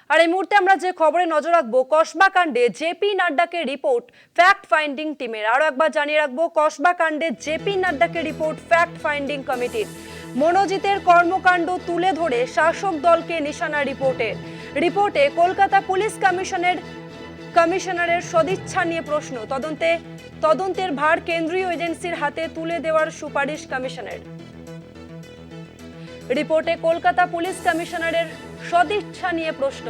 আর এই মুহূর্তে আমরা যে খবরে নজর রাখবো, কসবা কাণ্ডে জেপি নাড্ডাকে রিপোর্ট ফ্যাক্ট ফাইন্ডিং টিমের। আরো একবার জানিয়ে রাখবো, কসবা কাণ্ডে জেপি নাড্ডাকে রিপোর্ট ফ্যাক্ট ফাইন্ডিং কমিটির। মনোজিতের কর্মকাণ্ড তুলে ধরে শাসক দলকে নিশানা রিপোর্টে কলকাতা পুলিশ কমিশনারের সদিচ্ছা নিয়ে প্রশ্ন। তদন্তের ভার কেন্দ্রীয় এজেন্সির হাতে তুলে দেওয়ার সুপারিশ কমিশনের। রিপোর্টে কলকাতা পুলিশ কমিশনারের সদিচ্ছা নিয়ে প্রশ্ন,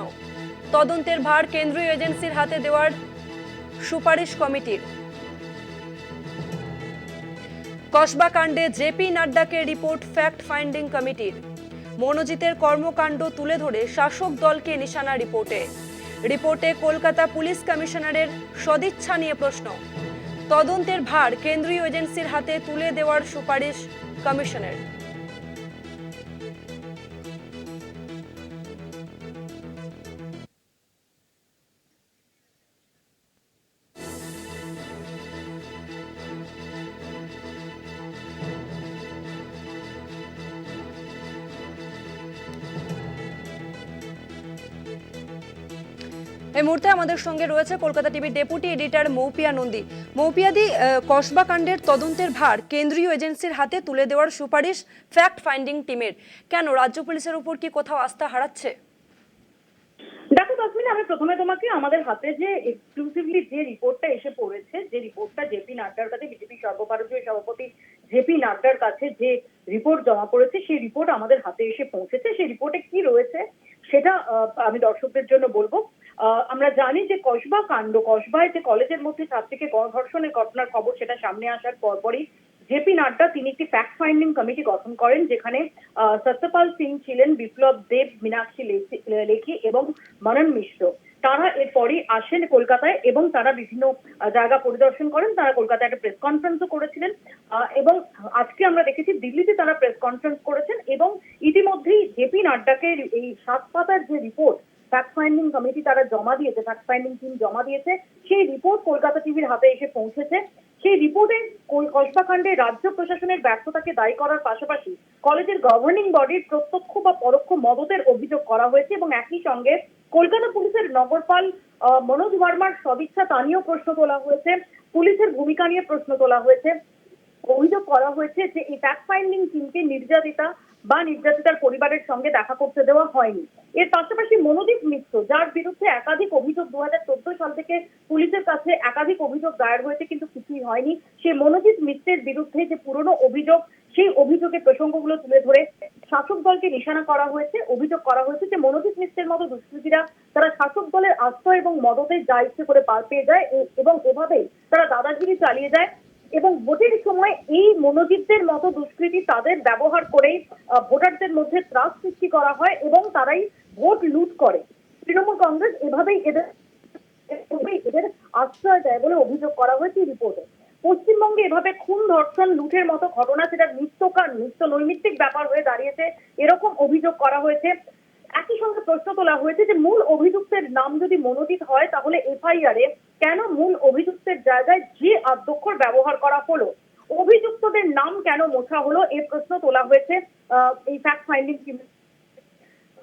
তদন্তের ভার কেন্দ্রীয় এজেন্সির হাতে দেওয়ার সুপারিশ কমিটির। কসবা কাণ্ডে জেপি নাড্ডাকে রিপোর্ট ফ্যাক্ট ফাইন্ডিং কমিটির। মনোজিতের কর্মকাণ্ড তুলে ধরে শাসক দলকে নিশানা রিপোর্টে কলকাতা পুলিশ কমিশনারের সদিচ্ছা নিয়ে প্রশ্ন, তদন্তের ভার কেন্দ্রীয় এজেন্সির হাতে তুলে দেওয়ার সুপারিশ কমিশনের। এই মুহূর্তে আমাদের সঙ্গে রয়েছে কলকাতা টিভির ডেপুটি এডিটর মৌপিয়া নন্দী। মৌপিয়াদি, কসবা কাণ্ডের তদন্তের ভার কেন্দ্রীয় এজেন্সির হাতে তুলে দেওয়ার সুপারিশ ফ্যাক্ট ফাইন্ডিং টিমের, কেন রাজ্য পুলিশের উপর কি কোথাও আস্থা হারাচ্ছে? দেখো তাসমিন, আমি প্রথমে তোমাকে আমাদের হাতে যে এক্সক্লুসিভলি যে রিপোর্টটা এসে পড়েছে, যে রিপোর্টটা জেপি নাড্ডার কাছে, বিজেপি সর্বভারতীয় সভাপতি জেপি নাড্ডার কাছে যে রিপোর্ট জমা পড়েছে, সেই রিপোর্ট আমাদের হাতে এসে পৌঁছেছে। সেই রিপোর্টে কি রয়েছে সেটা আমি দর্শকদের জন্য বলবো। আমরা জানি যে কসবায় যে কলেজের মধ্যে ছাত্রীকে গণধর্ষণের ঘটনার খবর সেটা সামনে আসার পরপরই জেপি নাড্ডা তিনি একটি ফ্যাক্ট ফাইন্ডিং কমিটি গঠন করেন, যেখানে সত্যপাল সিং ছিলেন, বিপ্লব দেব, মীনাক্ষী লেখি এবং মনন মিশ্র। তারা এরপরই আসেন কলকাতায় এবং তারা বিভিন্ন জায়গা পরিদর্শন করেন। তারা কলকাতায় একটা প্রেস কনফারেন্সও করেছিলেন এবং আজকে আমরা দেখেছি দিল্লিতে তারা প্রেস কনফারেন্স করেছেন এবং ইতিমধ্যেই জেপি নাড্ডাকে এই 7 পাতার যে রিপোর্ট ফ্যাক্ট ফাইন্ডিং কমিটি তারা জমা দিয়েছে, ফ্যাক্ট ফাইন্ডিং টিম জমা দিয়েছে, সেই রিপোর্ট কলকাতা টিভির হাতে এসে পৌঁছেছে। সেই রিপোর্টে কসবা কাণ্ডে রাজ্য প্রশাসনের ব্যর্থতাকে দায়ী করার পাশাপাশি কলেজের গভর্নিং বডির প্রত্যক্ষ বা পরোক্ষ মদতের অভিযোগ করা হয়েছে এবং একই সঙ্গে কলকাতা পুলিশের নগরপাল মনোজ ভার্মার সদিচ্ছা তা নিয়েও প্রশ্ন তোলা হয়েছে, পুলিশের ভূমিকা নিয়ে প্রশ্ন তোলা হয়েছে। অভিযোগ করা হয়েছে যে এই ফ্যাক্ট ফাইন্ডিং টিমকে নির্যাতিতার পরিবারের সঙ্গে দেখা করতে দেওয়া হয়নি। এর পাশাপাশি মনোজিৎ মিত্র, যার বিরুদ্ধে একাধিক অভিযোগ 2014 সাল থেকে পুলিশের কাছে একাধিক অভিযোগ দায়ের হয়েছে কিন্তু কিছুই হয়নি, সেই মনোজিৎ মিত্রের বিরুদ্ধে যে পুরনো অভিযোগ, সেই অভিযোগের প্রসঙ্গগুলো তুলে ধরে শাসক দলকে নিশানা করা হয়েছে। অভিযোগ করা হয়েছে যে মনোজিৎ মিত্রের মতো দুষ্কৃতীরা তারা শাসক দলের আশ্রয় এবং মদতে যা ইচ্ছে করে পার পেয়ে যায় এবং এভাবেই তারা দাদাগিরি চালিয়ে যায় এবং ভোটের সময় এই মনোজিতদের মতো দুষ্কৃতী তাদের ব্যবহার করেই ভোটারদের মধ্যে ত্রাস সৃষ্টি করা হয় এবং তারাই ভোট লুট করে। তৃণমূল কংগ্রেস এভাবেই এদের আশ্রয় দেয় বলে অভিযোগ করা হয়েছে রিপোর্টে। পশ্চিমবঙ্গে এভাবে খুন, ধর্ষণ, লুটের মতো ঘটনা সেটা নিত্য নৈমিত্তিক ব্যাপার হয়ে দাঁড়িয়েছে, এরকম অভিযোগ করা হয়েছে। একই সঙ্গে প্রশ্ন তোলা হয়েছে যে মূল অভিযুক্তের নাম যদি মনোজিৎ হয় তাহলে এফআইআর এ কেন মূল অভিযুক্তের জায়গায় যে আদ্যক্ষর ব্যবহার করা হলো, অভিযুক্তদের নাম কেন মোছা হলো, এই প্রশ্ন তোলা হয়েছে এই ফ্যাক্ট ফাইন্ডিং টিম।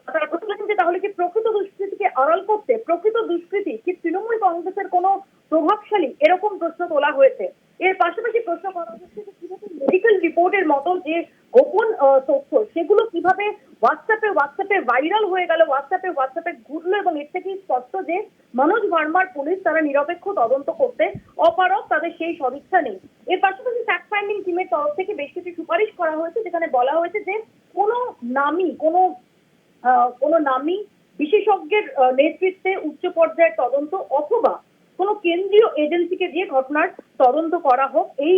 তারা প্রশ্ন করছে তাহলে কি প্রকৃত দুষ্কৃতিকে আড়াল করতে প্রকৃত দুষ্কৃতী কি তৃণমূল কংগ্রেসের কোনো প্রভাবশালী, এরকম প্রশ্ন তোলা হয়েছে। এর পাশাপাশি প্রশ্ন করা হচ্ছে যে কিভাবে মেডিকেল রিপোর্টের মতো যে গোপন তথ্য সেগুলো কিভাবে হোয়াটসঅ্যাপে ভাইরাল হয়ে গেল, হোয়াটসঅ্যাপে ঘুরলো এবং এর থেকেই স্পষ্ট যে মনোজ ভার্মার পুলিশ তারা নিরপেক্ষ তদন্ত করতে অপারগ, তাদের সেই সদিচ্ছা নেই। এর পাশাপাশি ফ্যাক্ট ফাইন্ডিং টিমের তরফ থেকে বেশ কিছু সুপারিশ করা হয়েছে, যেখানে বলা হয়েছে যে কোনো নামী বিশেষজ্ঞের নেতৃত্বে উচ্চ পর্যায়ের তদন্ত অথবা কোনো কেন্দ্রীয় এজেন্সিকে দিয়ে ঘটনার তদন্ত করা হোক, এই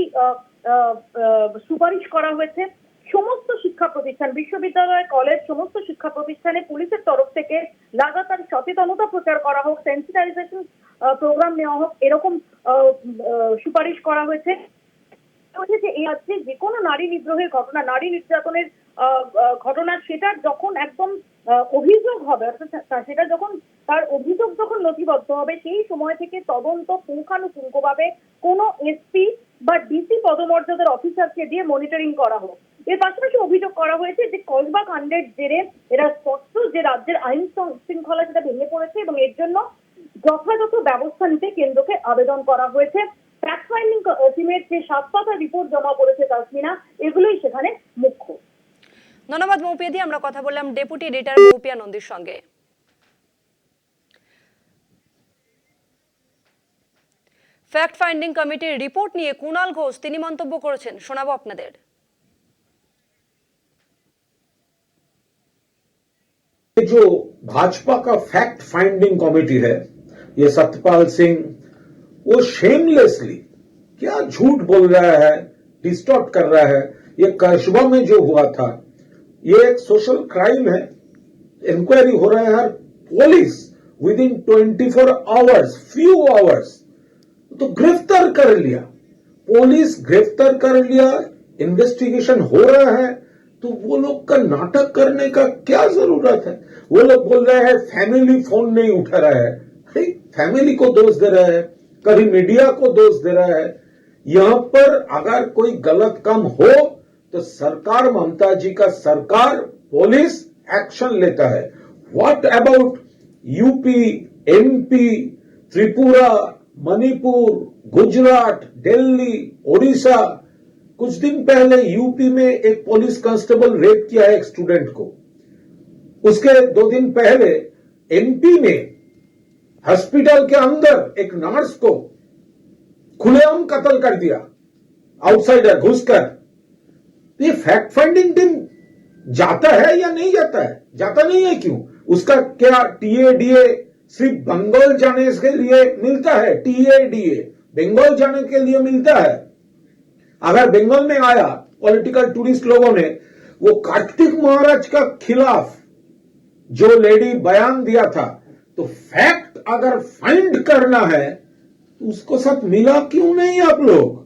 সুপারিশ করা হয়েছে। সমস্ত শিক্ষা প্রতিষ্ঠান, বিশ্ববিদ্যালয়, কলেজ, সমস্ত শিক্ষা প্রতিষ্ঠানে পুলিশের তরফ থেকে লাগাতার সচেতনতা প্রচার করা হোক, সেন্সিটাইজেশন প্রোগ্রাম নেওয়া হোক, এরকম সুপারিশ করা হয়েছে। যে এই আছে যে কোনো নারী নিগ্রহের ঘটনা, নারী নির্যাতনের ঘটনা, সেটা যখন একদম অভিযোগ হবে, অর্থাৎ সেটা যখন তার অভিযোগ যখন নথিবদ্ধ হবে, সেই সময় থেকে তদন্ত পুঙ্খানুপুঙ্খভাবে কোনো এসপি বা ডিসি পদমর্যাদার অফিসারকে দিয়ে মনিটরিং করা হোক। এর পাশাপাশি অভিযোগ করা হয়েছে যে কসবা কাণ্ডের জেরে এরা স্পষ্ট যে রাজ্যের আইন শৃঙ্খলা সেটা ভেঙে পড়েছে এবং এর জন্য যথাযথ ব্যবস্থা নিতে কেন্দ্রকে আবেদন করা হয়েছে। ফ্যাক্ট ফাইন্ডিং টিমের যে 7 পাতার রিপোর্ট জমা পড়েছে তাসমিনা, এগুলোই সেখানে মুখ্য। ধন্যবাদ মৌপিয়াদি। আমরা কথা বললাম ডেপুটি এডিটর মৌপিয়া নন্দীর সঙ্গে। ফ্যাক্ট ফাইন্ডিং কমিটির রিপোর্ট নিয়ে কুণাল ঘোষ তিনি মন্তব্য করেছেন, শোনাবো আপনাদের। जो भाजपा का फैक्ट फाइंडिंग कमेटी है, ये सत्यपाल सिंह वो शेमलेसली क्या झूठ बोल रहा है, डिस्टॉर्ट कर रहा है। ये कस्बा में जो हुआ था ये एक सोशल क्राइम है, इंक्वायरी हो रहा है। Police with in 24 hours, few hours तो गिरफ्तार कर लिया, पुलिस गिरफ्तार कर लिया, इन्वेस्टिगेशन हो रहा है। तो वो लोग का नाटक करने का क्या जरूरत है। वो लोग बोल रहे हैं फैमिली फोन नहीं उठा रहा है, फैमिली को दोष दे रहा है, कभी मीडिया को दोष दे रहा है। यहां पर अगर कोई गलत काम हो तो सरकार, ममता जी का सरकार, पुलिस एक्शन लेता है। What about UP, MP, Tripura, Manipur, Gujarat, Delhi, Odisha. कुछ दिन पहले यूपी में एक पुलिस कांस्टेबल रेप किया है एक स्टूडेंट को। उसके 2 दिन पहले एमपी में हॉस्पिटल के अंदर एक नर्स को खुलेआम कत्ल कर दिया, आउटसाइडर घुसकर। ये फैक्ट फाइंडिंग टीम जाता है या नहीं जाता है? जाता नहीं है क्यों? उसका क्या टीएडीए सिर्फ बंगाल जाने के लिए मिलता है? टीएडीए बंगाल जाने के लिए मिलता है। अगर बंगाल में आया पॉलिटिकल टूरिस्ट लोगों ने वो कार्तिक महाराज का खिलाफ जो लेडी बयान दिया था, तो फैक्ट अगर फाइंड करना है तो उसको साथ मिला क्यों नहीं आप लोग?